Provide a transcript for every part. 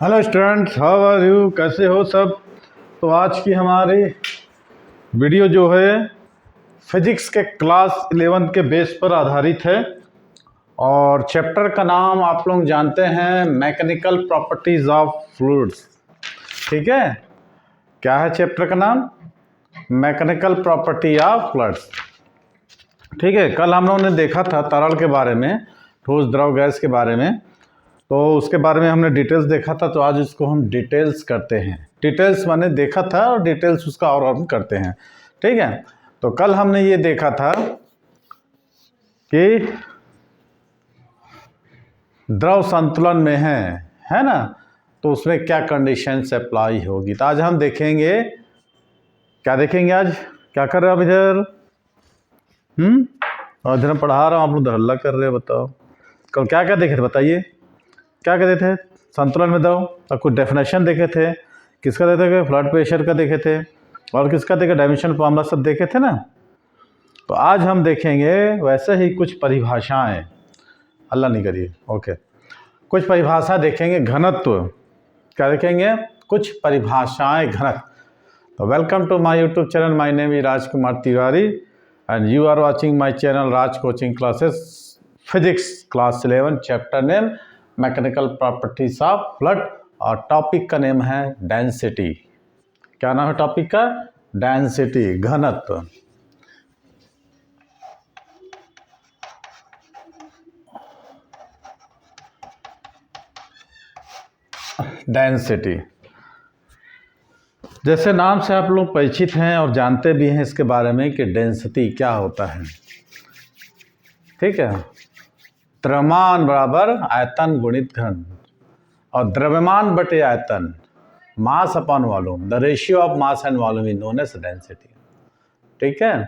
Hello students, how are you? कैसे हो सब? तो आज की हमारी वीडियो जो है फिजिक्स के क्लास 11 के बेस पर आधारित है और चैप्टर का नाम आप लोग जानते हैं, मैकेनिकल प्रॉपर्टीज ऑफ फ्लूइड्स। ठीक है, क्या है चैप्टर का नाम? Mechanical property of fluids. ठीक है, कल हम लोगों ने देखा था तरल के बारे में, ठोस द्रव गैस के बारे में, तो उसके बारे में हमने डिटेल्स देखा था। तो आज इसको हम डिटेल्स करते हैं। डिटेल्स माने देखा था और डिटेल्स उसका और हम करते हैं। ठीक है, तो कल हमने ये देखा था कि द्रव संतुलन में है ना, तो उसमें क्या कंडीशंस अप्लाई होगी। तो आज हम देखेंगे, क्या देखेंगे आज? क्या कर रहे हो आप इधर? और इधर पढ़ा रहा हूँ, आप लोग हल्ला कर रहे हो। बताओ कल क्या क्या देखे थे, बताइए क्या कहते थे संतुलन में द्रव? और कुछ डेफिनेशन देखे थे, किसका देखे थे? फ्लड प्रेशर का देखे थे, और किसका देखे? डायमेंशन फॉर्मूला सब देखे थे ना। तो आज हम देखेंगे वैसे ही कुछ परिभाषाएं। हल्ला नहीं करिए, ओके। कुछ परिभाषा देखेंगे, घनत्व। क्या देखेंगे? कुछ परिभाषाएं घनत्व। तो welcome to my YouTube channel. My name is Rajkumar Tiwari and you are watching my channel Raj coaching classes physics class 11 chapter name mechanical properties of fluid और टॉपिक का नेम है डेंसिटी। क्या नाम है टॉपिक का? डेंसिटी, घनत्व। डेंसिटी, जैसे नाम से आप लोग परिचित हैं और जानते भी हैं इसके बारे में कि डेंसिटी क्या होता है। ठीक है, द्रव्यमान बराबर आयतन गुणित घन, और द्रव्यमान बटे आयतन, mass upon volume, the ratio of mass and volume is known as density. ठीक है,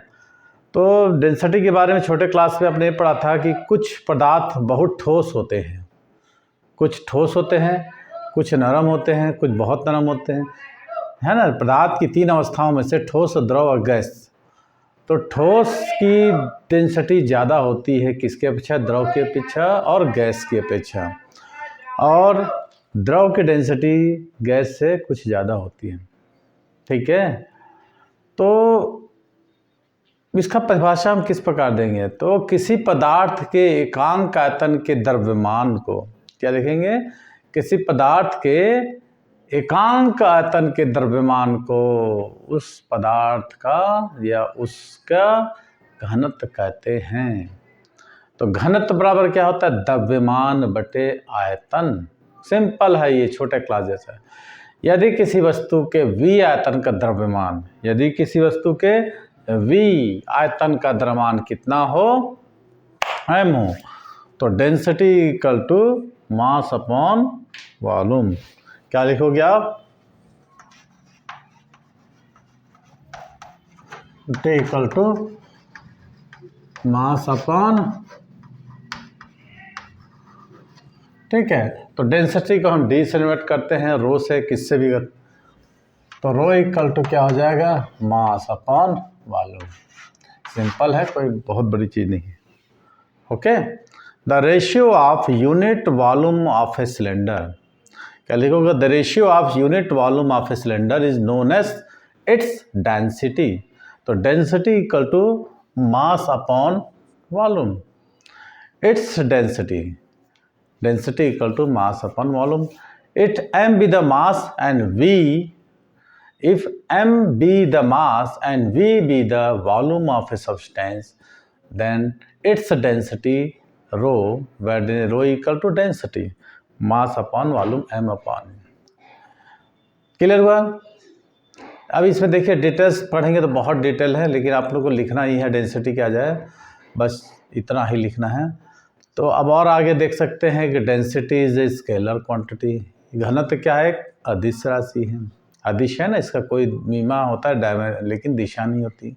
तो डेंसिटी के बारे में छोटे क्लास में आपने पढ़ा था कि कुछ पदार्थ बहुत ठोस होते हैं, कुछ ठोस होते हैं, कुछ नरम होते हैं, कुछ बहुत नरम होते हैं, है ना। पदार्थ की तीन अवस्थाओं में से ठोस, द्रव और गैस। तो ठोस की डेंसिटी ज़्यादा होती है किसके अपेक्षा? द्रव की अपेक्षा और गैस की अपेक्षा। और द्रव की डेंसिटी गैस से कुछ ज़्यादा होती है। ठीक है, तो इसका परिभाषा हम किस प्रकार देंगे? तो किसी पदार्थ के एकांक आयतन के द्रव्यमान को, क्या देखेंगे? किसी पदार्थ के एकांक आयतन के द्रव्यमान को उस पदार्थ का या उसका घनत्व कहते हैं। तो घनत्व बराबर क्या होता है? द्रव्यमान बटे आयतन। सिंपल है ये, छोटे क्लास जैसा। यदि किसी वस्तु के v आयतन का द्रव्यमान, यदि किसी वस्तु के v आयतन का द्रव्यमान कितना हो? m हो, तो density equal to mass upon volume. क्या लिखोगे आप? T equal to mass upon. ठीक है, तो डेंसिटी को हम डी से डिनोट करते हैं, रो से, किससे भी। तो रो इक्वल टू क्या हो जाएगा? मास अपॉन वॉल्यूम। सिंपल है, कोई बहुत बड़ी चीज़ नहीं है। Okay, the ratio of unit volume of a cylinder. क्या लिखोगे? The ratio of unit volume of a cylinder is known as its density. तो density equal to mass upon volume. Its density, density equal to mass upon volume. It m be the mass and v, if m be the mass and v be the volume of a substance, then its density rho, where rho equal to density mass upon volume m upon। Clear हुआ? अब इसमें देखिए details पढ़ेंगे तो बहुत detail है, लेकिन आप लोग को लिखना ही है डेंसिटी क्या जाए, बस इतना ही लिखना है। तो अब और आगे देख सकते हैं कि density is a scalar quantity. घनत्व क्या है? अदिश राशि है। अदिश है ना, इसका कोई मीमा होता है लेकिन दिशा नहीं होती।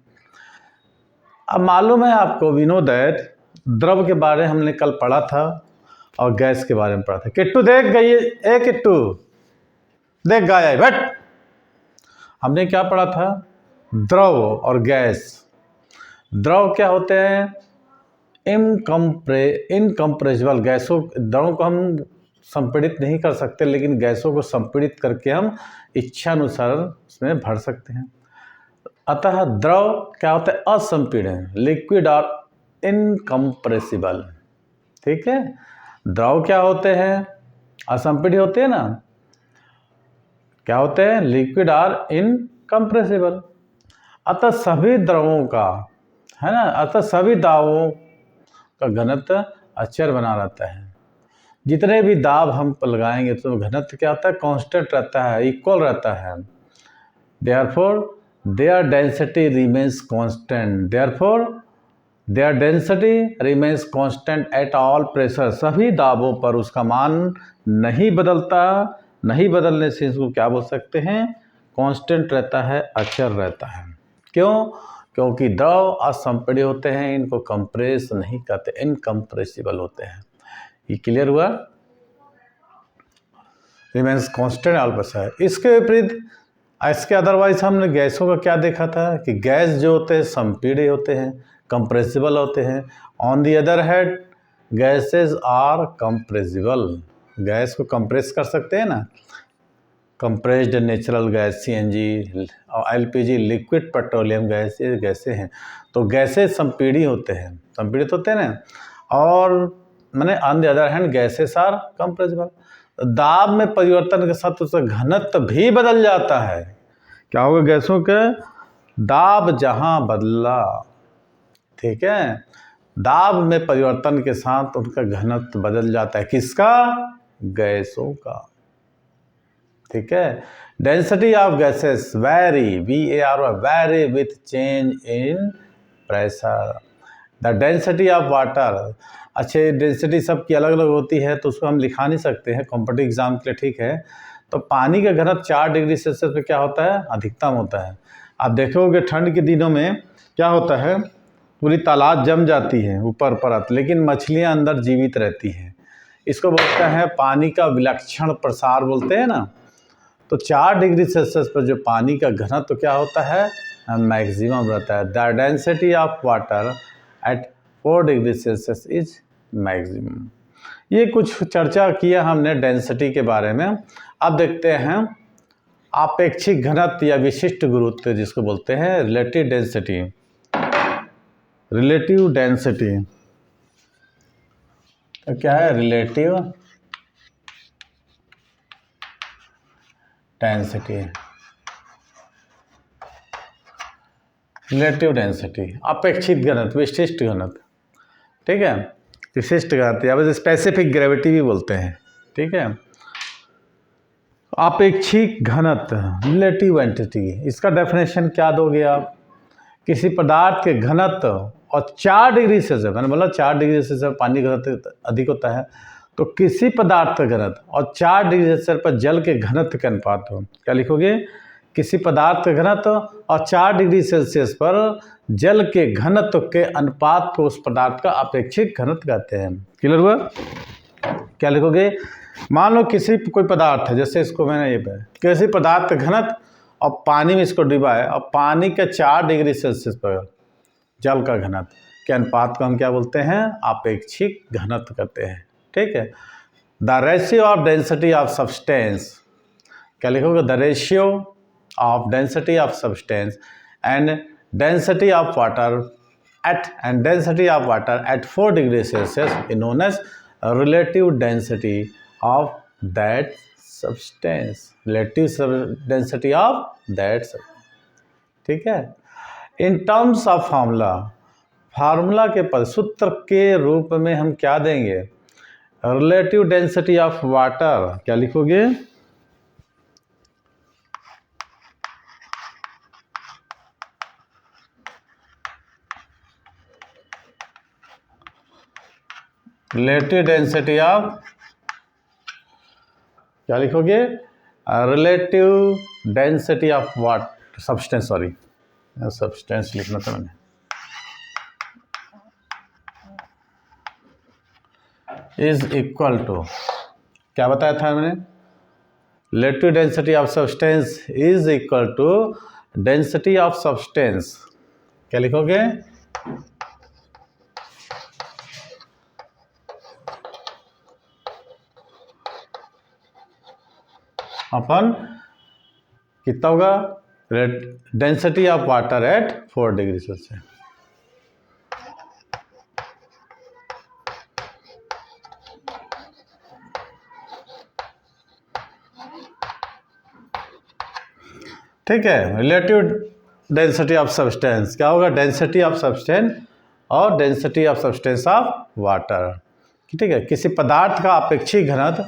अब मालूम है आपको, वी नो दैट, द्रव के बारे में हमने कल पढ़ा था और गैस के बारे में पढ़ा था। किट्टू देख गई, ए किट्टू देख गाया बट हमने क्या पढ़ा था? द्रव और गैस। द्रव क्या होते हैं? इनकम्प्रेसिबल गैसों, द्रवों को हम संपीड़ित नहीं कर सकते, लेकिन गैसों को संपीड़ित करके हम इच्छानुसार उसमें भर सकते हैं। अतः द्रव क्या होता है? असंपीड़न, लिक्विड और इनकम्प्रेसिबल। ठीक है, द्रव क्या होते हैं? असंपीड़ित होते हैं ना। क्या होते हैं? लिक्विड और इनकम्प्रेसिबल। अतः सभी द्रवों का, है ना, अतः सभी दाबों का घनत्व अचर बना रहता है। जितने भी दाब हम लगाएंगे तो घनत्व क्या होता है? कांस्टेंट रहता है, इक्वल रहता है। Therefore, their density remains constant. Therefore, their density remains constant at all pressure. सभी दाबों पर उसका मान नहीं बदलता। नहीं बदलने से इसको क्या बोल सकते हैं? कांस्टेंट रहता है, अचर रहता है। क्यों? क्योंकि द्रव असंपीड़ित होते हैं, इनको कंप्रेस नहीं करते, इनकम्प्रेसिबल होते हैं। ये क्लियर हुआ? Remains constant all pressure. इसके विपरीत, इसके अदरवाइज हमने गैसों का क्या देखा था कि गैस जो होते हैं संपीड़ित होते हैं, कंप्रेसिबल होते हैं। On the other hand gases are compressible. Gas को कंप्रेस कर सकते हैं ना, कंप्रेस्ड नेचुरल गैस सीएनजी और एलपीजी लिक्विड पेट्रोलियम गैस, ये गैसें हैं। तो गैसें संपीड़ित होते हैं, संपीड़ित होते हैं ना। और मैंने on the other hand gases are compressible. दाब में परिवर्तन के साथ उसका घनत्व भी बदल जाता है। क्या होगा? गैसों के दाब जहां बदला, ठीक है, दाब में परिवर्तन के साथ उनका घनत्व बदल जाता है। किसका? गैसों का। ठीक है। Density of gases very, VARY, very with change in pressure. The density of water, अच्छे डेंसिटी सबकी अलग अलग होती है तो उसको हम लिखा नहीं सकते हैं कॉम्पिटिटिव एग्जाम के लिए, ठीक है। तो पानी का घनत्व 4 डिग्री सेल्सियस पे क्या होता है? अधिकतम होता है। आप देखोगे ठंड के दिनों में क्या होता है? पूरी तालाब जम जाती है ऊपर परत, लेकिन मछलियां अंदर जीवित रहती हैं। इसको बोलते हैं पानी का विलक्षण प्रसार बोलते हैं ना। तो 4 डिग्री सेल्सियस पर जो पानी का घनत्व तो क्या होता है? मैक्सिमम रहता है। The density of water at 4 degree Celsius is maximum. ये कुछ चर्चा किया हमने डेंसिटी के बारे में। अब देखते हैं आपेक्षिक घनत्व या विशिष्ट गुरुत्व जिसको बोलते हैं रिलेटिव डेंसिटी। रिलेटिव डेंसिटी तो क्या है? रिलेटिव डेंसिटी, रिलेटिव डेंसिटी, अपेक्षित घनत्व, विशिष्ट घनत्व। ठीक है, विशिष्ट घनत्व या स्पेसिफिक ग्रेविटी भी बोलते हैं। ठीक है, आपेक्षिक घनत्व, रिलेटिव डेंसिटी, इसका डेफिनेशन क्या दोगे आप? किसी पदार्थ के घनत्व और 4 डिग्री सेल्सियस, मैंने बोला 4 डिग्री सेल्सियस पानी का घनत्व अधिक होता है, तो किसी पदार्थ का घनत्व और 4 डिग्री सेल्सियस पर जल के घनत्व के अनुपात हो। क्या लिखोगे? किसी पदार्थ का घनत्व और 4 डिग्री सेल्सियस पर जल के घनत्व के अनुपात को उस पदार्थ का अपेक्षित घनत्व कहते हैं। क्लियर हुआ? क्या लिखोगे? मान लो किसी कोई पदार्थ है, जैसे इसको मैंने ये किसी पदार्थ का घनत्व और पानी में इसको डुबा है और पानी के 4 डिग्री सेल्सियस पर जल का घनत्व के अनुपात को हम क्या बोलते हैं? आपेक्षिक घनत्व कहते हैं। ठीक है। The ratio of density of substance, क्या लिखोगे? The ratio of density of substance and density of water at 4 degree Celsius is known as relative density of that substance. Relative density of that. ठीक है। In terms of formula के पद सूत्र के रूप में हम क्या देंगे? रिलेटिव डेंसिटी ऑफ वाटर, क्या लिखोगे? रिलेटिव डेंसिटी ऑफ, क्या लिखोगे? Relative density of what substance, sorry substance लिखना था मैंने, इज इक्वल टू, क्या बताया था मैंने? Relative density of substance is equal to density of substance. क्या लिखोगे? अपन कितना होगा density of water at 4 degree Celsius. ठीक है, रिलेटिव डेंसिटी ऑफ सब्सटेंस क्या होगा, डेंसिटी ऑफ सब्सटेंस और density of substance of water. ठीक है, किसी पदार्थ का अपेक्षिक घनत्व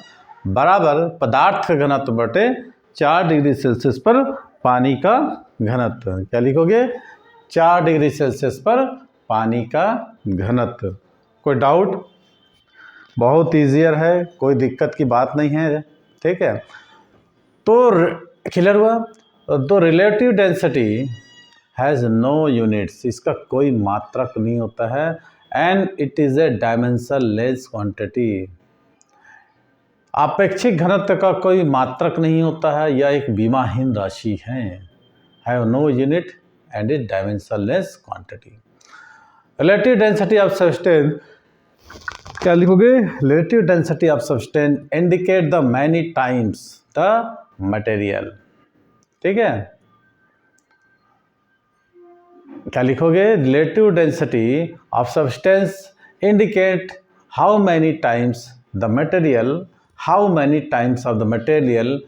बराबर पदार्थ का घनत्व बटे 4 डिग्री सेल्सियस पर पानी का घनत्व। क्या लिखोगे, 4 डिग्री सेल्सियस पर पानी का घनत्व। कोई डाउट? बहुत ईजियर है, कोई दिक्कत की बात नहीं है। ठीक है, तो क्लियर हुआ। तो relative density has no units, इसका कोई मात्रक नहीं होता है। And it is a dimensionless quantity, अपेक्षिक घनत्व का कोई मात्रक नहीं होता है, यह एक विमाहीन राशि है। Have no unit and is dimensionless quantity. Relative density of substance क्या लिखोगे, relative density of substance indicate the many times the material. ठीक है, क्या लिखोगे, relative density of substance indicate how many times the material, how many times of the material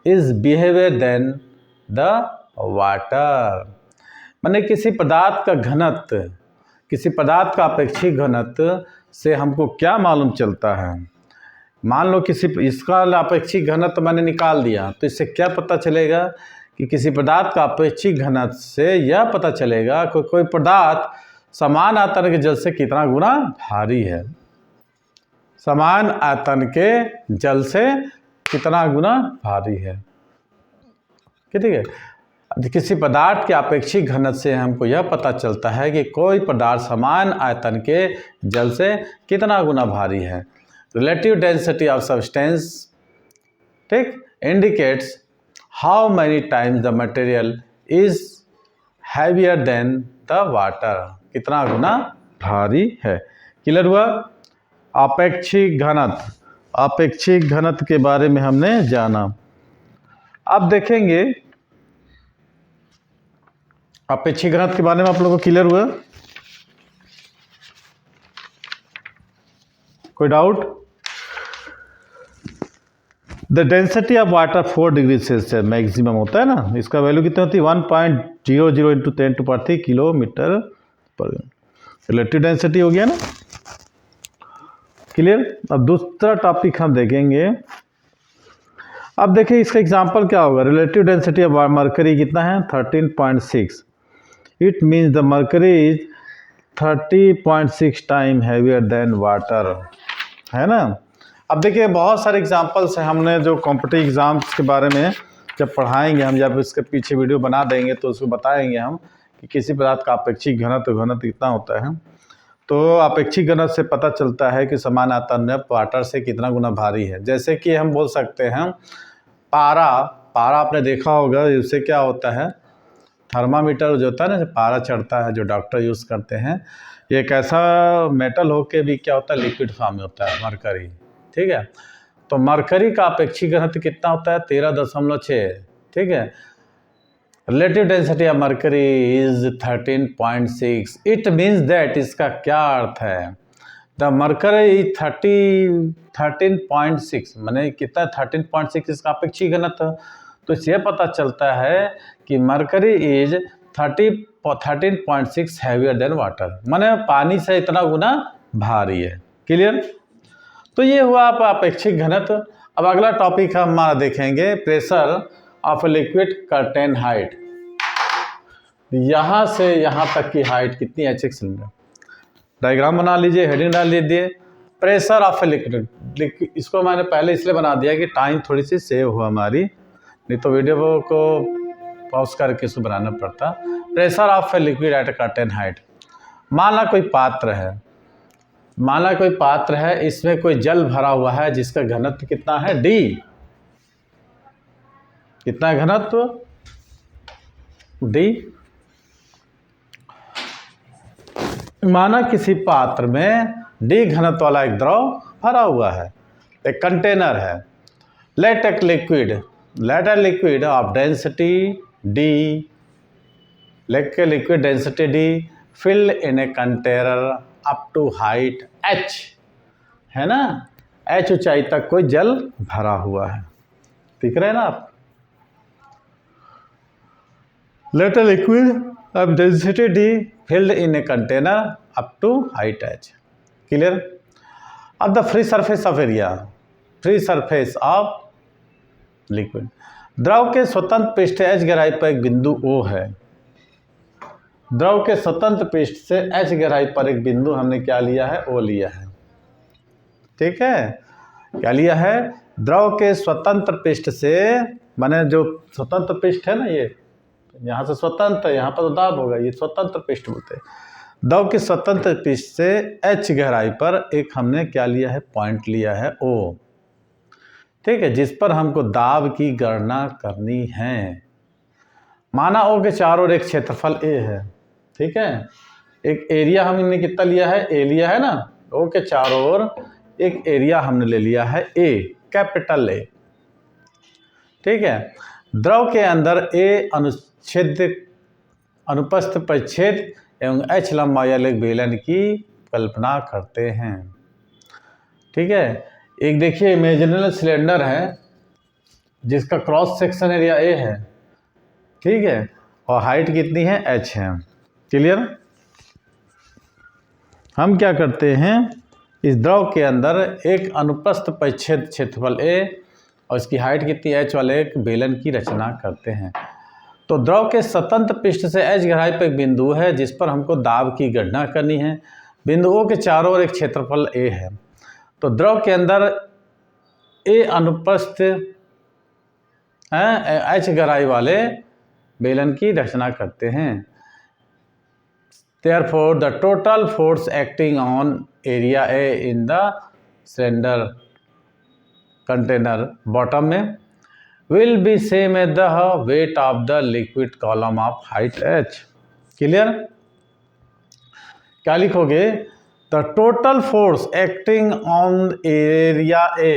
is behaviour then the water. माने किसी पदार्थ का घनत्व, किसी पदार्थ का अपेक्षिक घनत्व से हमको क्या मालूम चलता है। मान लो किसी इसका अपेक्षिक घनत्व मैंने निकाल दिया, तो इससे क्या पता चलेगा कि किसी पदार्थ का अपेक्षिक घनत्व से यह पता चलेगा कि कोई पदार्थ समान आयतन के जल से कितना गुना भारी है। समान आयतन के जल से कितना गुना भारी है। ठीक है, किसी पदार्थ के अपेक्षिक घनत्व से हमको यह पता चलता है कि कोई पदार्थ समान आयतन के जल से कितना गुना भारी है। रिलेटिव डेंसिटी ऑफ सब्सटेंस, ठीक, indicates how many times the material is heavier than the water, कितना गुना भारी है। क्लियर हुआ। अपेक्षिक घनत्व, अपेक्षिक घनत्व के बारे में हमने जाना। अब देखेंगे अपेक्षिक घनत्व के बारे में आप लोगों को क्लियर हुआ, कोई doubt? The density of water 4 degree Celsius maximum होता है ना, इसका वैल्यू कितनी होती है 1.00 इंटू 10⁻³ किलोमीटर पर। रिलेटिव डेंसिटी हो गया ना, क्लियर। अब दूसरा टॉपिक हम देखेंगे। अब देखिए इसका एग्जांपल क्या होगा, रिलेटिव डेंसिटी ऑफ मरकरी कितना है 13.6। It means the mercury is 30.6 time heavier than water, है ना। अब देखिए बहुत सारे एग्जांपल्स हैं, हमने जो कॉम्पिटिटिव एग्जाम्स के बारे में जब पढ़ाएंगे हम, जब इसके पीछे वीडियो बना देंगे तो उसको बताएंगे हम कि किसी पदार्थ का अपेक्षिक घनत्व कितना होता है। तो अपेक्षिक घनत्व से पता चलता है कि समान आयतन में वाटर से कितना गुना भारी है। जैसे कि हम बोल सकते हैं पारा, पारा आपने देखा होगा, उससे क्या होता है, थर्मामीटर जो होता है ना, पारा चढ़ता है जो डॉक्टर यूज़ करते हैं, ये एक ऐसा मेटल होके भी क्या होता है लिक्विड फॉर्म में होता है, मरकरी। ठीक है, तो मरकरी का अपेक्षिक घनत्व कितना होता है 13.6। ठीक है, relative density of mercury is 13.6। It means that, इसका क्या अर्थ है, द मरकरी इज 13.6 माने कितना 13.6 इसका अपेक्षिक घनत्व। तो इससे पता चलता है कि mercury is 13.6 heavier than water, माने पानी से इतना गुना भारी है। क्लियर। तो ये हुआ आप अपेक्षिक घनत्व। अब अगला टॉपिक हम हमारा देखेंगे pressure of liquid curtain height. यहाँ से यहाँ तक की हाइट कितनी है, HX सिलेंडर। डायग्राम बना लीजिए, हेडिंग डाल लीजिए, प्रेशर ऑफ लिक्विड। इसको मैंने पहले इसलिए बना दिया कि टाइम थोड़ी सी सेव हो हमारी, नहीं तो वीडियो को पॉज करके इसको बनाना पड़ता। Pressure of liquid at curtain height. माना कोई पात्र है, माना कोई पात्र है, इसमें कोई जल भरा हुआ है जिसका घनत्व कितना है D। कितना घनत्व D। माना किसी पात्र में D घनत्व वाला एक द्रव भरा हुआ है, एक कंटेनर है। Let take liquid let a liquid of density D, liquid density D filled in a container up to height h, है ना, h ऊंचाई तक कोई जल भरा हुआ है। दिख रहे हैं ना आप? Let a liquid of density D filled in a container up to height h। Clear? अब the free surface of area, free surface of liquid, द्रव के स्वतंत्र पृष्ठ h गहराई पर एक बिंदु O है। द्रव के स्वतंत्र पृष्ठ से h गहराई पर एक बिंदु हमने क्या लिया है? O लिया है। ठीक है, क्या लिया है? द्रव के स्वतंत्र पृष्ठ से, माने जो स्वतंत्र पृष्ठ है ना, ये यहाँ से स्वतंत्र, यहाँ पर तो दाब होगा, ये स्वतंत्र पृष्ठ बोलते हैं। द्रव के स्वतंत्र पृष्ठ से h गहराई पर एक हमने क्या लिया है? पॉइंट लिया है O। ठीक है, जिस पर हमको दाब की गणना करनी है। माना O के चारों ओर एक क्षेत्रफल A है। ठीक है, एक एरिया हमने कितना लिया है? A लिया है ना। O के चारों ओर एक एरिया हमने ले लिया है A, कैपिटल A। ठीक है, द्रव के अंदर A अनुपस्थ परिच्छेद एवं h लंबाई वाले बेलन की कल्पना करते हैं। ठीक है, एक देखिए इमेजिनरी सिलेंडर है जिसका क्रॉस सेक्शन एरिया A है। ठीक है, और हाइट कितनी है? h है। क्लियर? हम क्या करते हैं, इस द्रव के अंदर एक अनुप्रस्थ परिच्छेद क्षेत्रफल A और इसकी हाइट कितनी h वाले एक बेलन की रचना करते हैं। तो द्रव के स्वतंत्र पृष्ठ से h गहराई पर एक बिंदु है जिस पर हमको दाब की गणना करनी है। बिंदु O के चारों ओर एक क्षेत्रफल A है। तो द्रव के अंदर A अनुप्रस्थ h गहराई वाले बेलन की रचना करते हैं। Therefore, the total force acting on area A in the cylinder container bottom में will be same as the weight of the liquid column of height h। Clear? क्या लिखोगे? The total force acting on area A,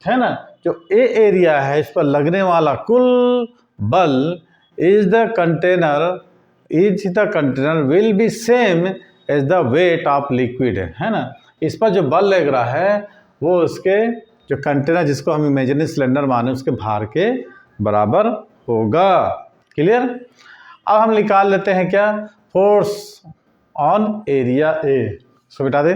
है ना, जो A area है इस पर लगने वाला कुल बल is the container will be same as the weight of liquid, है ना। इस पर जो बल लग रहा है वो उसके जो कंटेनर, जिसको हम इमेजिनरी सिलेंडर माने, उसके भार के बराबर होगा। क्लियर? अब हम निकाल लेते हैं क्या? Force on area A. इसको बिठा दे।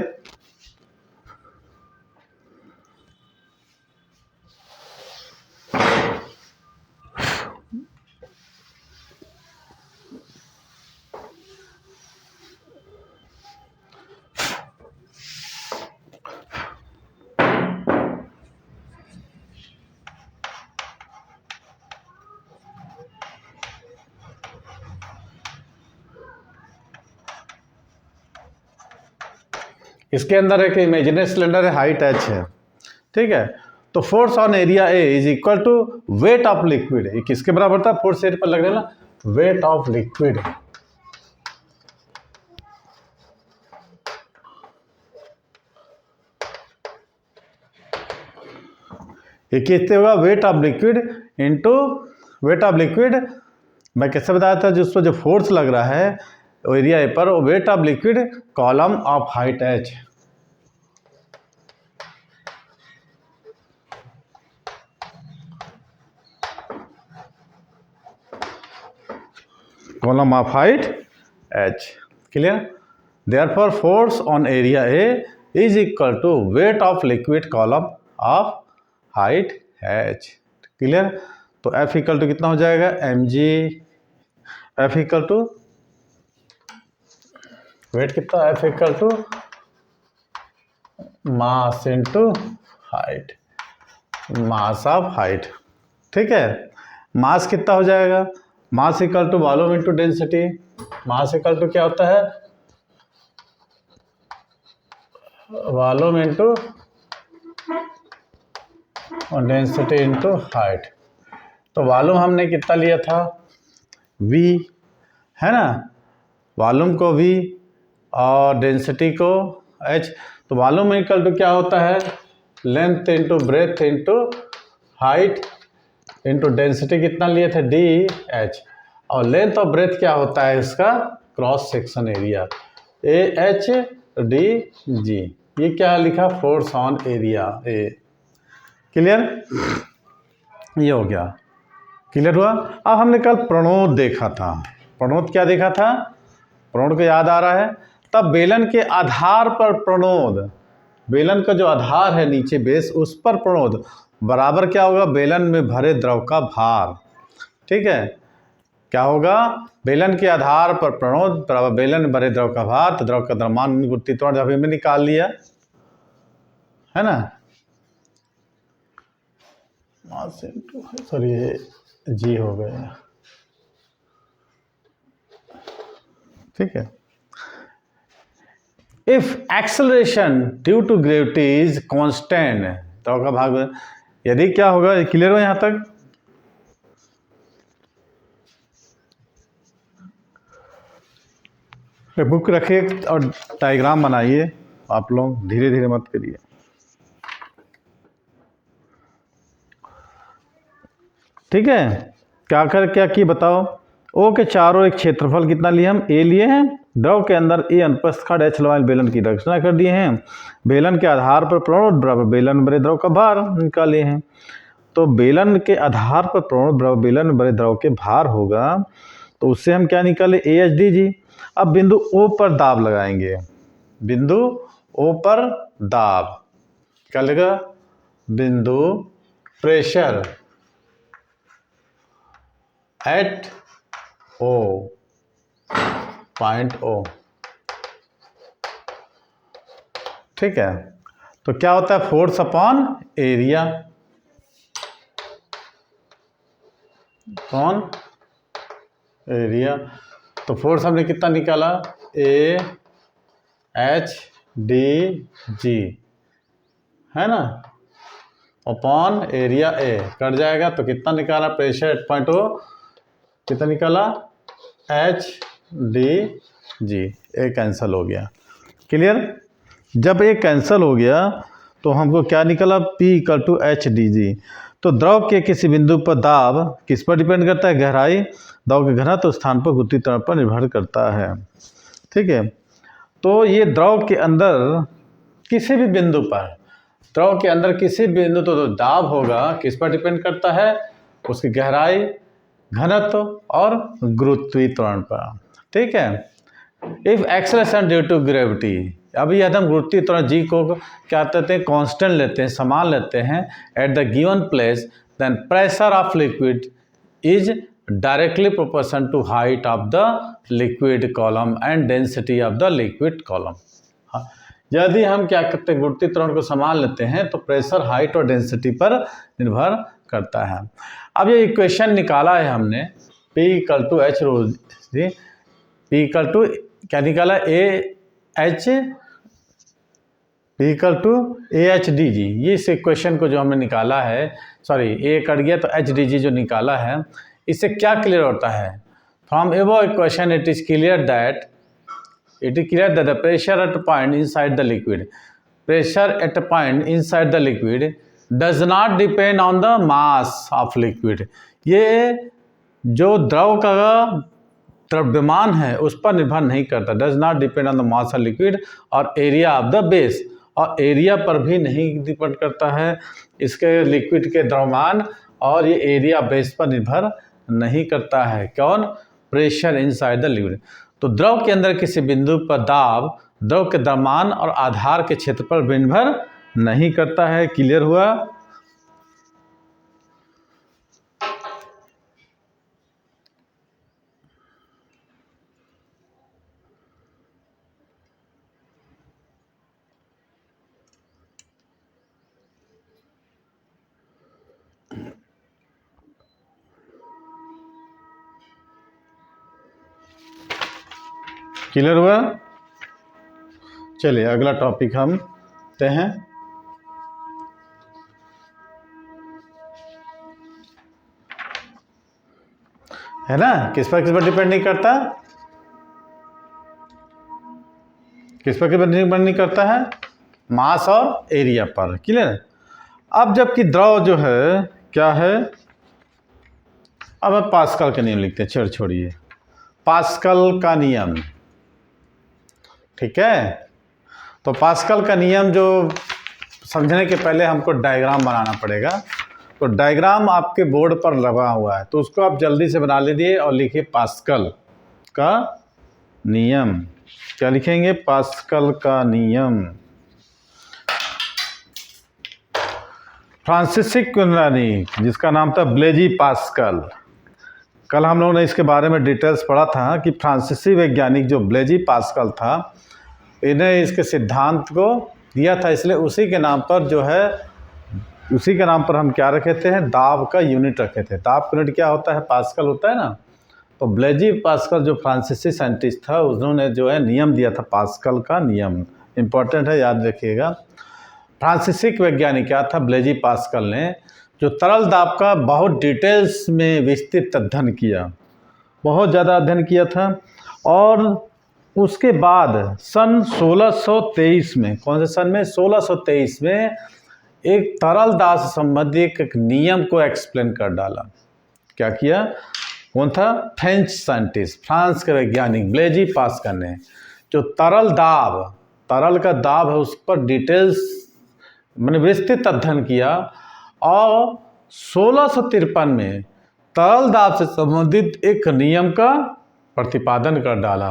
इसके अंदर एक इमेजिनरी सिलेंडर है, हाइट h है। ठीक है, तो force on area A is equal to weight of liquid. ये किसके बराबर था? फोर्स एरिया पर लग रहा है ना, वेट ऑफ लिक्विड। ये कितने होगा? Wait of liquid into weight of liquid. मैं कैसे बताया था, जिस पर जो फोर्स लग रहा है एरिया ए पर, वो weight of liquid column of height h। Column of height h। Clear? Therefore force on area A is equal to weight of liquid column of height h। Clear? तो F equal to कितना हो जाएगा? mg, F equal to weight कितना? F equal to mass into height, mass of height. ठीक है, mass कितना हो जाएगा? Mass equal to volume into density. Mass equal to क्या होता है? वॉल्यूम इंटू और डेंसिटी इंटू हाइट। तो वॉल्यूम हमने कितना लिया था? v, है ना, वॉल्यूम को v और डेंसिटी को h। तो वॉल्यूम इक्वल टू क्या होता है? Length into breadth into height into density कितना लिए थे डी एच, और लेंथ और ब्रेथ क्या होता है इसका cross section area A H D G. ये क्या लिखा force on area A. Clear, ये हो गया। क्लियर हुआ। अब हमने कल प्रणोद देखा था। प्रणोद क्या देखा था, प्रणोद को याद आ रहा है। तब बेलन के आधार पर प्रणोद, बेलन का जो आधार है नीचे बेस उस पर प्रणोद बराबर क्या होगा बेलन में भरे द्रव का भार। ठीक है, क्या होगा बेलन के आधार पर प्रणोद बराबर बेलन में भरे द्रव का भार। तो द्रव का द्रव्यमान गुरुत्वीय त्वरण अभी में निकाल लिया है ना, सॉरी ये जी हो गया। ठीक है, if acceleration due to gravity is constant, द्रव का भाग यदि क्या होगा, क्लियर हो यहां तक। बुक रखिए और डायग्राम बनाइए, आप लोग धीरे धीरे मत करिए। ठीक है, क्या की बताओ। ओ के चारों एक क्षेत्रफल कितना लिए हम ए लिए हैं। द्रव के अंदर ए अनुप्रस्थ खंड एच लंबाई बेलन की रचना कर दिए हैं। बेलन के आधार पर प्रणोद बराबर बेलन भरे द्रव का भार निकाले हैं। तो बेलन के आधार पर प्रणोद बराबर बेलन भरे द्रव के भार होगा, तो उससे हम क्या निकाले ए एच डी जी। अब बिंदु ओ पर दाब लगाएंगे, बिंदु ओ पर दाब क्या लगेगा, बिंदु pressure at O, point O. ठीक है, तो क्या होता है फोर्स अपॉन एरिया, कौन एरिया। तो फोर्स हमने कितना निकाला ए एच डी जी है ना, अपॉन एरिया ए कट जाएगा। तो कितना निकाला प्रेशर एट पॉइंट ओ, कितना निकाला एच डी जी। ए कैंसिल हो गया। क्लियर, जब ए कैंसिल हो गया तो हमको क्या निकला P equal to H D G. तो द्रव के किसी बिंदु पर दाब किस पर डिपेंड करता है, गहराई, द्रव के घनत्व स्थान पर गुरुत्वीय त्वरण पर निर्भर करता है। ठीक है, तो ये द्रव के अंदर किसी भी बिंदु पर, द्रव के अंदर किसी भी बिंदु तो दाब होगा किस पर डिपेंड करता है, उसकी गहराई, घनत्व और गुरुत्वीय त्वरण पर। ठीक है, if acceleration due to gravity, अभी यदि हम गुरुत्वीय त्वरण जी को क्या कहते हैं कांस्टेंट लेते हैं, समान लेते हैं at the given place, then pressure of liquid is directly proportion to height of the liquid column and density of the liquid column. यदि हम क्या करते हैं गुरुत्वीय त्वरण को समान लेते हैं तो प्रेशर, हाइट और डेंसिटी पर निर्भर करता है। अब ये इक्वेशन निकाला है हमने P equal to H rho G, P equal to क्या निकाला A H, P equal to A H D G. ये इस इक्वेशन को जो हमने निकाला है, सॉरी ए कट गया तो एच डी जी जो निकाला है, इससे क्या क्लियर होता है, from above equation it is clear that the pressure at point inside the liquid, pressure at point inside the liquid does not depend on the mass of liquid. ये जो द्रव का द्रव्यमान है उस पर निर्भर नहीं करता, does not depend on the mass of liquid, और एरिया ऑफ द बेस, और एरिया पर भी नहीं डिपेंड करता है इसके लिक्विड के द्रव्यमान, और ये एरिया बेस पर निर्भर नहीं करता है। कौन, प्रेशर इनसाइड द लिक्विड। तो द्रव के अंदर किसी बिंदु पर दाब द्रव के द्रव्यमान और आधार के क्षेत्र पर निर्भर नहीं करता है। क्लियर हुआ। क्लियर हुआ। चलिए अगला टॉपिक हम लेते हैं। है ना, किस पर डिपेंड नहीं करता, किस पर डिपेंड नहीं करता है, मास और एरिया पर। क्लियर। अब जबकि द्रव जो है क्या है, अब हम पास्कल का नियम लिखते हैं, छोड़िए पास्कल का नियम। ठीक है, तो पास्कल का नियम जो समझने के पहले हमको डायग्राम बनाना पड़ेगा। तो डायग्राम आपके बोर्ड पर लगा हुआ है, तो उसको आप जल्दी से बना लीजिए और लिखिए पास्कल का नियम। क्या लिखेंगे? पास्कल का नियम। फ्रांसिस क्विंटानी, जिसका नाम था ब्लेजी पास्कल। कल हम लोगों ने इसके बारे में डिटेल्स पढ़ा था कि फ्रांसीसी वैज्ञानिक जो ब्लेजी पास्कल था, इन्हें इसके सिद्धांत को दिया था, इसलिए उसी के नाम पर जो है, उसी के नाम पर हम क्या रखे थे? दाब का यूनिट रखे थे। दाब का यूनिट क्या होता है? पास्कल होता है ना। तो ब्लेजी पास्कल जो फ्रांसीसी साइंटिस्ट था, उन्होंने जो है नियम दिया था, पास्कल का नियम। इम्पोर्टेंट है, याद रखिएगा। फ्रांसीसी वैज्ञानिक क्या था? ब्लेजी पास्कल ने जो तरल दाब का बहुत डिटेल्स में विस्तृत अध्ययन किया, बहुत ज़्यादा अध्ययन किया था। और उसके बाद सन 1623 में, कौन से सन में? 1623 में एक तरल दाब से संबंधित एक नियम को एक्सप्लेन कर डाला। क्या किया? कौन था? फ्रेंच साइंटिस्ट, फ्रांस के वैज्ञानिक ब्लेजी पास्कल ने जो तरल दाब, तरल का दाब है, उस पर डिटेल्स मैंने विस्तृत अध्ययन किया और 1653 में तरल दाब से संबंधित एक नियम का प्रतिपादन कर डाला,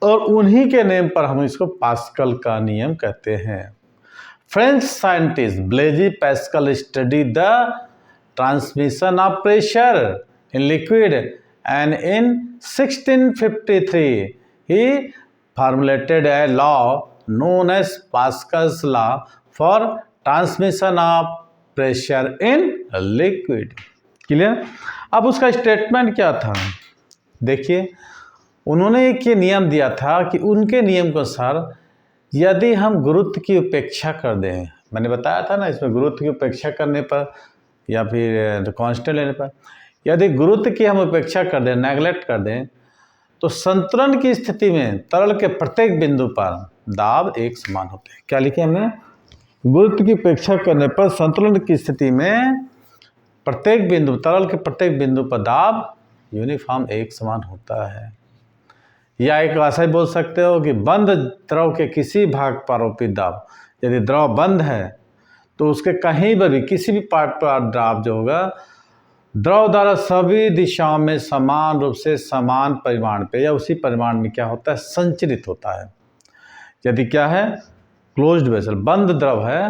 और उन्हीं के नेम पर हम इसको पास्कल का नियम कहते हैं। French scientist Blaise Pascal study the transmission of pressure in liquid and in 1653 he formulated a law known as Pascal's law for transmission of pressure in liquid। Clear? अब उसका स्टेटमेंट क्या था? देखिए, उन्होंने एक ये नियम दिया था कि उनके नियम के अनुसार यदि हम गुरुत्व की उपेक्षा कर दें, मैंने बताया था ना इसमें, गुरुत्व की उपेक्षा करने पर या फिर कांस्टेंट लेने पर, यदि गुरुत्व की हम उपेक्षा कर दें, नेगलेक्ट कर दें, तो संतुलन की स्थिति में तरल के प्रत्येक बिंदु पर दाब एक समान होते हैं। क्या लिखे हमने? गुरुत्व की उपेक्षा करने पर संतुलन की स्थिति में प्रत्येक बिंदु, तरल के प्रत्येक बिंदु पर दाब यूनिफॉर्म एक समान होता है। या एक ऐसा ही बोल सकते हो कि बंद द्रव के किसी भाग पर आरोपित दाब, यदि द्रव बंद है तो उसके कहीं पर भी किसी भी पार्ट पर दाब जो होगा, द्रव द्वारा सभी दिशाओं में समान रूप से समान परिमाण पे या उसी परिमाण में क्या होता है? संचरित होता है। यदि क्या है? क्लोज्ड वेसल, बंद द्रव है,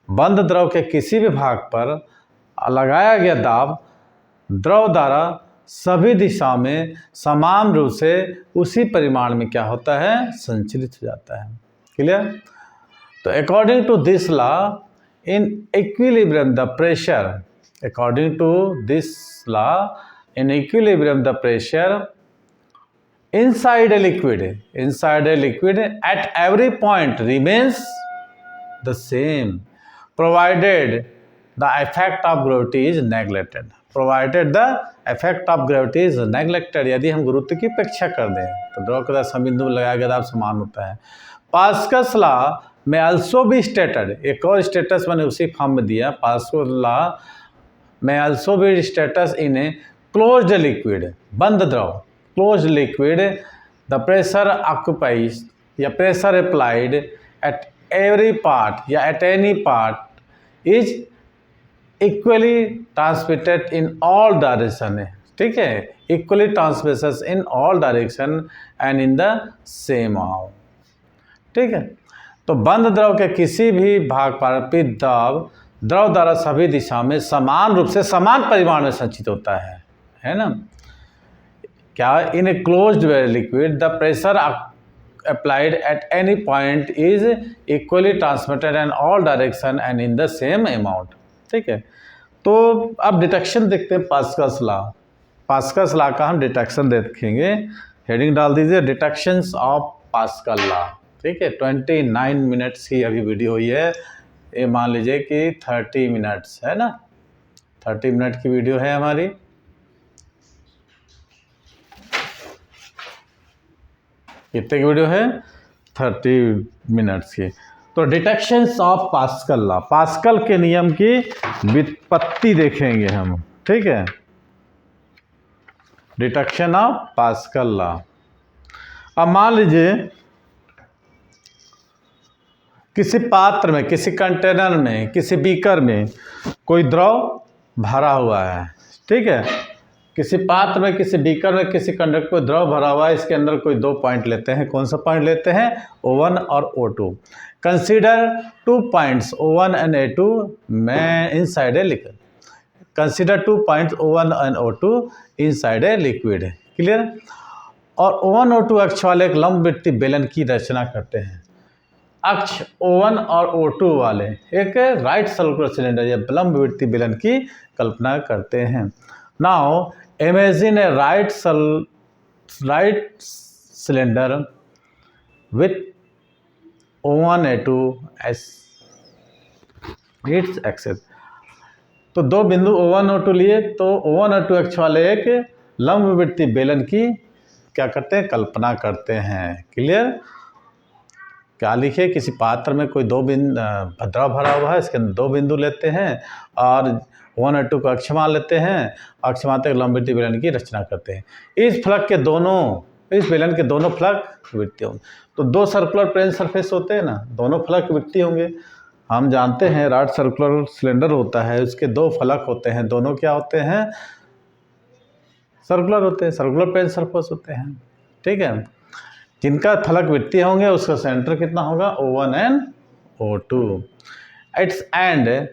बंद द्रव के किसी भी भाग पर लगाया गया दाब द्रव द्वारा सभी दिशाओं में समान रूप से उसी परिमाण में क्या होता है? संचरित हो जाता है। क्लियर? तो according to this law in equilibrium the pressure, according to this law in equilibrium the pressure inside a liquid at every point remains the same provided the effect of gravity is neglected। provided the effect of gravity is neglected, यदि हम गुरुत्व की उपेक्षा कर दें तो द्रव का सबिंदु में लगाया गया दाब समान होता है। पास्कल्स लॉ में also be stated, एक और स्टेटस मैंने उसी फॉर्म में दिया, पास्कल्स लॉ में also be status in a closed liquid, बंद द्रव, closed liquid, the pressure occupies या pressure applied at every part या at any part is equally transmitted in all direction। ठीक है, equally transmitted in all direction and in the same amount। ठीक है, तो बंद द्रव के किसी भी भाग पर आरोपित दाब द्रव द्वारा सभी दिशा में समान रूप से समान परिमाण में संचित होता है ना। क्या? In a closed liquid the pressure applied at any point is equally transmitted in all direction and in the same amount. ठीक है, तो अब डिटेक्शन देखते हैं पास्कल्स लॉ। पास्कल्स लॉ का हम डिटेक्शन देखेंगे। हेडिंग डाल दीजिए, डिटेक्शंस ऑफ पास्कल लॉ। ठीक है, 29 मिनट्स की अभी वीडियो हुई है, ये मान लीजिए कि 30 मिनट्स है ना, 30 मिनट की वीडियो है हमारी। कितने की वीडियो है? 30 मिनट्स की। तो detections of pascal law, Pascal के नियम की व्युत्पत्ति देखेंगे हम। ठीक है, डिटेक्शन ऑफ पास्कल लॉ। अब मान लीजिए किसी पात्र में, किसी कंटेनर में, किसी बीकर में कोई द्रव भरा हुआ है, ठीक है। किसी पात्र में, किसी बीकर में, किसी कंडक्टर को द्रव भरा हुआ है, इसके अंदर कोई दो पॉइंट लेते हैं। कौन सा पॉइंट लेते हैं? O1 और O2। Consider 2 points O1 and A2 मैं inside a liquid. Consider 2 points O1 and O2 inside a liquid. Clear? और O1 O2 अक्ष वाले एक लंबवृत्तीय बेलन की रचना करते हैं। अक्ष O1 और O2 वाले एक राइट सर्कुलर सिलेंडर या लंबवृत्तीय बेलन की कल्पना करते हैं। Now imagine A right cylinder with O1 A2 S its axis. तो दो बिंदु O1 O2 लिए, तो O1 और O2 अक्ष वाले एक लंबवृत्तीय बेलन की क्या करते हैं? कल्पना करते हैं। क्लियर? क्या लिखे? किसी पात्र में कोई दो द्रव भरा हुआ है, इसके अंदर दो बिंदु लेते हैं और O1 और O2 को अक्ष मान लेते हैं। अक्ष मानते लंबवृत्तीय बेलन की रचना करते हैं। इस बेलन के दोनों फलक वृत्तीय होंगे। तो दो सर्कुलर प्लेन सरफेस होते हैं ना, दोनों फलक वृत्तीय होंगे। हम जानते हैं राइट सर्कुलर सिलेंडर होता है, उसके दो फलक होते हैं, दोनों क्या होते हैं? सर्कुलर होते हैं, सर्कुलर प्लेन सरफेस होते हैं, ठीक है। जिनका फलक वृत्तीय होंगे उसका सेंटर कितना होगा? O1 and O2। It's end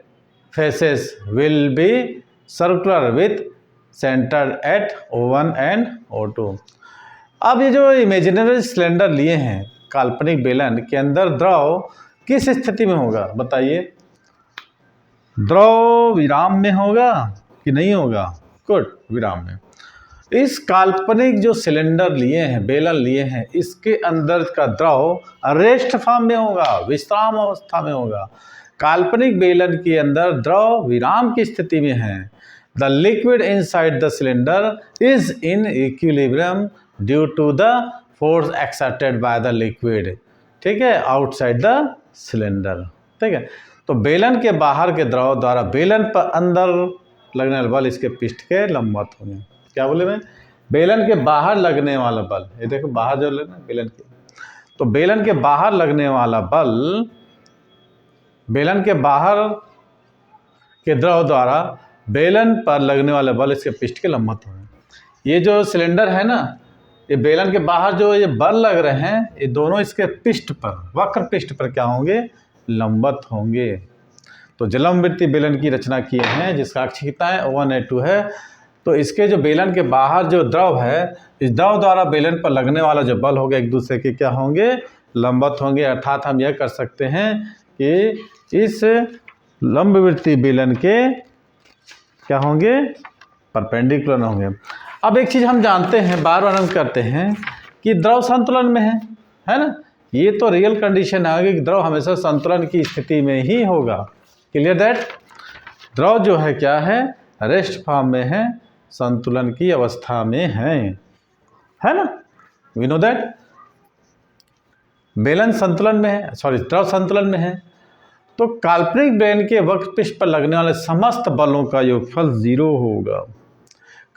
faces will be circular with centre at O1 and O2। अब ये जो इमेजिनरी सिलेंडर लिए हैं, काल्पनिक बेलन के अंदर द्रव किस स्थिति में होगा? बताइए। द्रव विराम में होगा कि नहीं होगा? गुड, विराम में। इस काल्पनिक जो सिलेंडर लिए हैं, बेलन लिए हैं, इसके अंदर का द्रव रेस्ट फॉर्म में होगा, विश्राम अवस्था में होगा। काल्पनिक बेलन के अंदर द्रव विराम की स्थिति में है। The liquid inside the cylinder is in equilibrium due to the force exerted by the liquid, ठीक है, आउटसाइड द सिलेंडर, ठीक है। तो बेलन के बाहर के द्रव द्वारा बेलन पर अंदर लगने वाला बल इसके पृष्ठ के लंबवत होंगे। क्या बोले मैं? बेलन के बाहर लगने वाला बल, ये देखो बाहर जो लेना बेलन के, तो बेलन के बाहर लगने वाला बल, बेलन के बाहर के द्रव द्वारा बेलन पर लगने वाला बल इसके पृष्ठ के लंबवत होंगे। ये जो सिलेंडर है ना, ये बेलन के बाहर जो ये बल लग रहे हैं, ये दोनों इसके पृष्ठ पर, वक्र पृष्ठ पर क्या होंगे? लंबवत होंगे। तो जलमवृत्तीय बेलन की रचना किए हैं, जिसका अक्ष कितना है? O1 A2 है। तो इसके जो बेलन के बाहर जो द्रव है, इस द्रव द्वारा बेलन पर लगने वाला जो बल होगा एक दूसरे के क्या होंगे? लंबवत होंगे। अर्थात हम यह कर सकते हैं कि इस लंबवृत्तीय बेलन के क्या होंगे? परपेंडिकुलर होंगे। अब एक चीज़ हम जानते हैं, बार बार हम करते हैं कि द्रव संतुलन में है ना। ये तो रियल कंडीशन है कि द्रव हमेशा संतुलन की स्थिति में ही होगा। Clear that? द्रव जो है क्या है? रेस्ट फॉर्म में है, संतुलन की अवस्था में है ना। We know that. बेलन संतुलन में है, सॉरी द्रव संतुलन में है। तो काल्पनिक बेलन के वक्र पृष्ठ पर लगने वाले समस्त बलों का योगफल 0 होगा।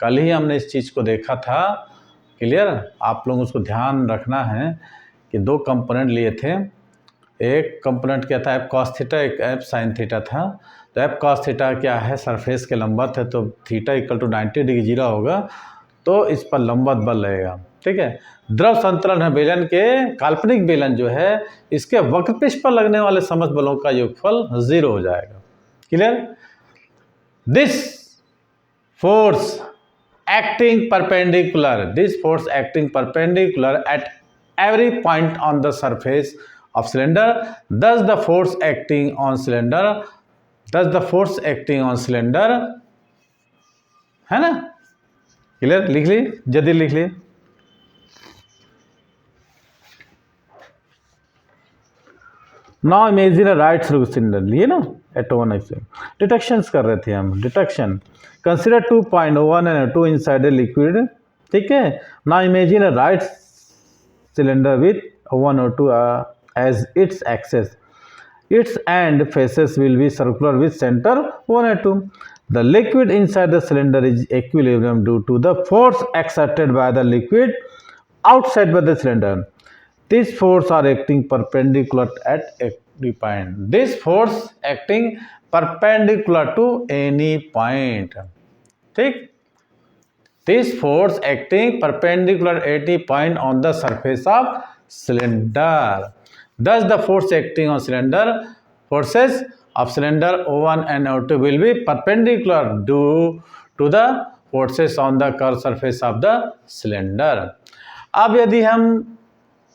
कल ही हमने इस चीज़ को देखा था। क्लियर? आप लोग उसको ध्यान रखना है कि दो कंपोनेंट लिए थे। एक कंपोनेंट क्या था? एफ कॉस थीटा, एक एफ साइन थीटा था। तो एफ कॉस थीटा क्या है? सरफेस के लंबवत है, तो थीटा इक्वल टू 90 डिग्री 0 होगा, तो इस पर लंबवत बल लगेगा, ठीक है। द्रव संतुलन है बेलन के, काल्पनिक बेलन जो है इसके वक्र पृष्ठ पर लगने वाले समस्त बलों का योगफल 0 हो जाएगा। Clear? This force acting perpendicular at every point on the surface of cylinder, thus the force acting on cylinder है ना। क्लियर? लिख ली, जल्दी लिख ली। Now imagine right circular cylinder लिए ना, एट O1 एक्सिस। डिटेक्शंस कर रहे थे हम, detection. Consider 2 point O1 and O2 inside a liquid, ठीक है। Now imagine a right cylinder with O1 O2 as its axis. Its end faces will be circular with centre O1 और O2। The liquid inside the cylinder is equilibrium due to the force exerted by the liquid outside by the cylinder. These forces are acting perpendicular at any point. This force acting perpendicular to any point. ठीक. This force acting perpendicular at any point on the surface of cylinder. Thus, the force acting on cylinder, forces of cylinder O1 and O2 will be perpendicular due to the forces on the curved surface of the cylinder. अब यदि हम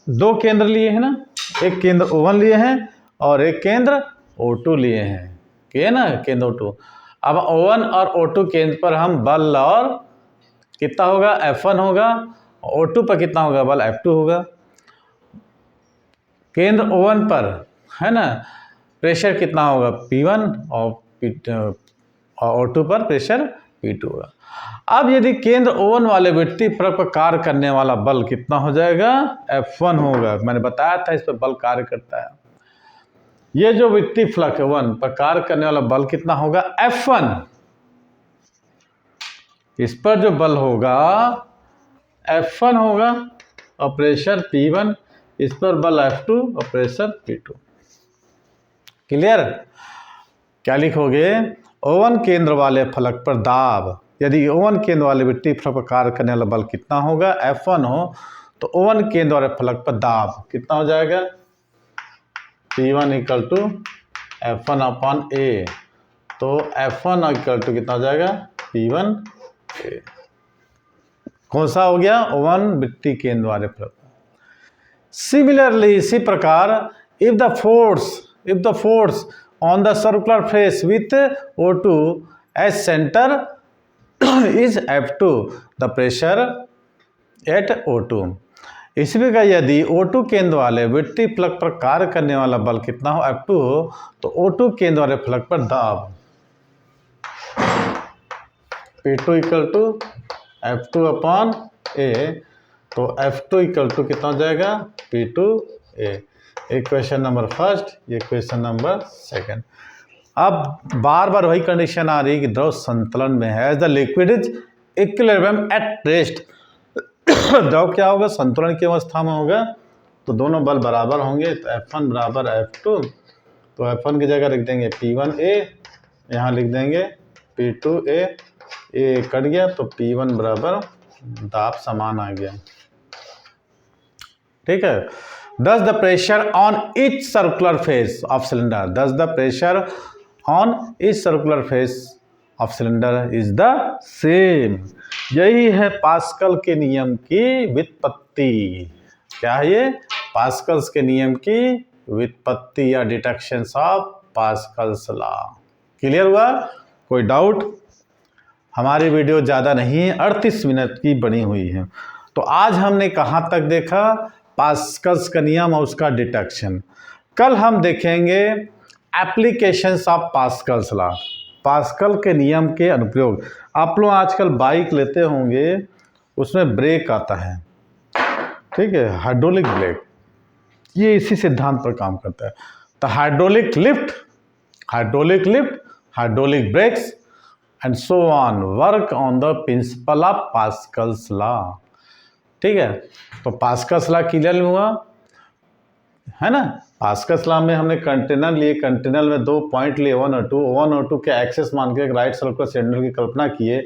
दो केंद्र लिए हैं ना, एक केंद्र O1 लिए हैं और एक केंद्र O2 लिए हैं, है ना, केंद्र O2. अब O1 और O2 केंद्र पर हम बल और कितना होगा, F1 होगा, O2 पर कितना होगा, बल F2 होगा. केंद्र O1 पर है ना प्रेशर कितना होगा, P1 और O2 पर प्रेशर P2 होगा. अब यदि केंद्र O1 वाले वृत्तीय फलक पर कार्य करने वाला बल कितना हो जाएगा, F1 होगा. मैंने बताया था इस पर बल कार्य करता है. ये जो वृत्तीय फलक O1 पर कार्य करने वाला बल कितना होगा, F1. इस पर जो बल होगा F1 होगा और प्रेशर P1, इस पर बल F2 और प्रेशर P2. क्लियर. क्या लिखोगे, O1 केंद्र वाले फलक पर दाब. यदि O1 केंद्र वाले वृत्तीय फलक पर कार्य करने वाला बल कितना होगा, F1 हो, तो O1 केंद्र वाले फलक पर दाब कितना हो जाएगा, P1 equal to F1 upon A. तो F1 इक्वल टू कितना हो जाएगा, P1 A. कौन सा हो गया, O1 वृत्तीय केंद्र वाले फलक. सिमिलरली, इसी प्रकार, if the force on the circular face with O2 as center is F2, the pressure at O2. इसी प्रकार यदि O2 केंद्र वाले वृत्तीय फलक पर कार्य करने वाला बल कितना हो, F2 हो, तो O2 केंद्र वाले फलक पर दाब P2 equal to F2 upon A. तो F2 इक्वल टू कितना हो जाएगा, P2A. एक क्वेश्चन नंबर फर्स्ट, ये क्वेश्चन नंबर सेकंड. अब बार बार वही कंडीशन आ रही है कि द्रव संतुलन में है. As the liquid is equilibrium at rest. द्रव क्या होगा, संतुलन की अवस्था में होगा, तो दोनों बल बराबर होंगे. तो F1 बराबर F2, तो F1 की जगह लिख देंगे P1A, यहाँ लिख देंगे P2A. ए कट गया तो P1 बराबर दाब समान आ गया. ठीक है. Thus the pressure on each circular face of cylinder. Thus the pressure on each circular face of cylinder is the same. यही है पास्कल के नियम की व्युत्पत्ति. क्या है ये, पास्कल्स के नियम की व्युत्पत्ति या detections of Pascal's law. Clear हुआ, कोई डाउट. हमारी वीडियो ज़्यादा नहीं है, 38 मिनट की बनी हुई है. तो आज हमने कहाँ तक देखा, पास्कल्स का नियम और उसका डिटेक्शन. कल हम देखेंगे applications of Pascal's law, Pascal के नियम के अनुप्रयोग. आप लोग आजकल बाइक लेते होंगे, उसमें ब्रेक आता है, ठीक है, हाइड्रोलिक ब्रेक. ये इसी सिद्धांत पर काम करता है. तो hydraulic lift, hydraulic brakes and so on work on the principle of Pascal's law. ठीक है. तो पास्कल्स लॉ क्लियर हुआ है ना. पास्कल्स लॉ में हमने कंटेनर लिए, कंटेनर में दो पॉइंट लिए O1 और 2 के एक्सेस मान के राइट सर्कुलर सिलेंडर की कल्पना किए,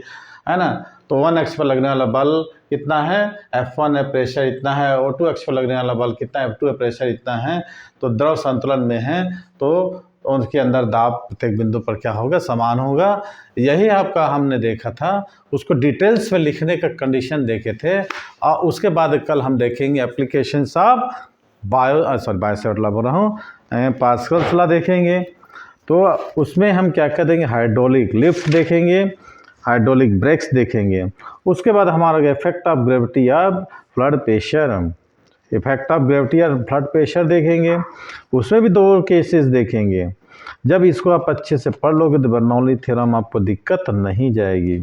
है ना. तो 1 अक्ष पर लगने वाला बल कितना है, F1 है, प्रेशर इतना है. O2 अक्ष पर लगने वाला बल कितना है, F2 है, प्रेशर इतना है. तो द्रव संतुलन में है, तो उनके अंदर दाब प्रत्येक बिंदु पर क्या होगा, समान होगा. यही आपका हमने देखा था, उसको डिटेल्स में लिखने का कंडीशन देखे थे. और उसके बाद कल हम देखेंगे एप्लीकेशंस ऑफ बायोसेवर्ट लॉ बोल रहा हूँ, पास्कल्स लॉ देखेंगे. तो उसमें हम क्या क्या देंगे, हाइड्रोलिक लिफ्ट देखेंगे, हाइड्रोलिक ब्रेक्स देखेंगे. उसके बाद हमारा इफेक्ट ऑफ ग्रेविटी या flood pressure, effect of gravity या फ्लड प्रेशर देखेंगे. उसमें भी दो केसेस देखेंगे. जब इसको आप अच्छे से पढ़ लोगे तो बर्नौली थ्योरम आपको दिक्कत नहीं जाएगी.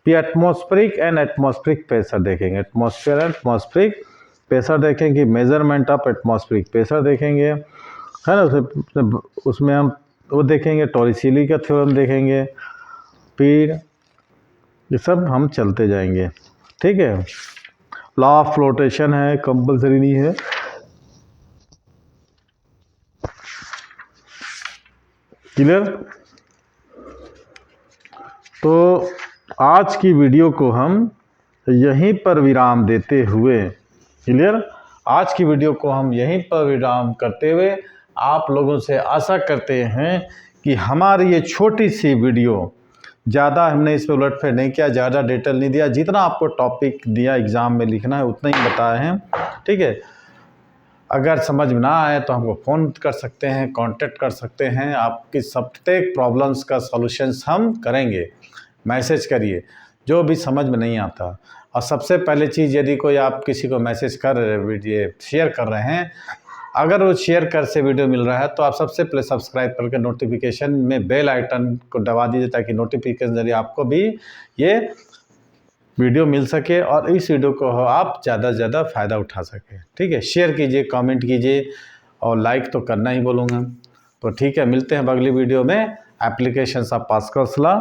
फिर एटमॉस्फेरिक एंड एटमॉस्फेरिक प्रेशर देखेंगे, एटमॉस्फेयर एंड एटमॉस्फेरिक प्रेशर देखेंगे, मेजरमेंट ऑफ एटमॉस्फेरिक प्रेशर देखेंगे, है ना. उसमें हम वो देखेंगे, टॉरिसिली का थ्योरम देखेंगे. स्पीड, ये सब हम चलते जाएंगे। ठीक है, लॉ ऑफ फ्लोटेशन है, कंपल्सरी नहीं है। क्लियर? तो आज की वीडियो को हम यहीं पर विराम देते हुए, क्लियर, आज की वीडियो को हम यहीं पर विराम करते हुए आप लोगों से आशा करते हैं कि हमारी ये छोटी सी वीडियो, ज़्यादा हमने इस पर उलटफेर नहीं किया, ज़्यादा डिटेल नहीं दिया, जितना आपको टॉपिक दिया एग्ज़ाम में लिखना है उतना ही बताए हैं। ठीक है, अगर समझ में ना आए तो हमको फ़ोन कर सकते हैं, कांटेक्ट कर सकते हैं, आपकी प्रत्येक प्रॉब्लम्स का सॉल्यूशंस हम करेंगे। मैसेज करिए जो भी समझ में नहीं आता। और सबसे पहले चीज़, यदि कोई आप किसी को मैसेज कर वीडियो शेयर कर रहे हैं, अगर वो शेयर कर से वीडियो मिल रहा है तो आप सबसे पहले सब्सक्राइब करके नोटिफिकेशन में बेल आइटन को दबा दीजिए, ताकि नोटिफिकेशन जरिए आपको भी ये वीडियो मिल सके और इस वीडियो को आप ज़्यादा से ज़्यादा फ़ायदा उठा सकें। ठीक है, शेयर कीजिए, कमेंट कीजिए और लाइक तो करना ही बोलूँगा। तो ठीक है, मिलते हैं अगली वीडियो में एप्लीकेशंस ऑफ पास्कल्स लॉ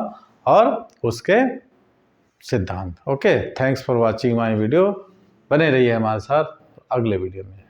और उसके सिद्धांत। Okay, thanks for watching my video. बने रहिए हमारे साथ अगले वीडियो में।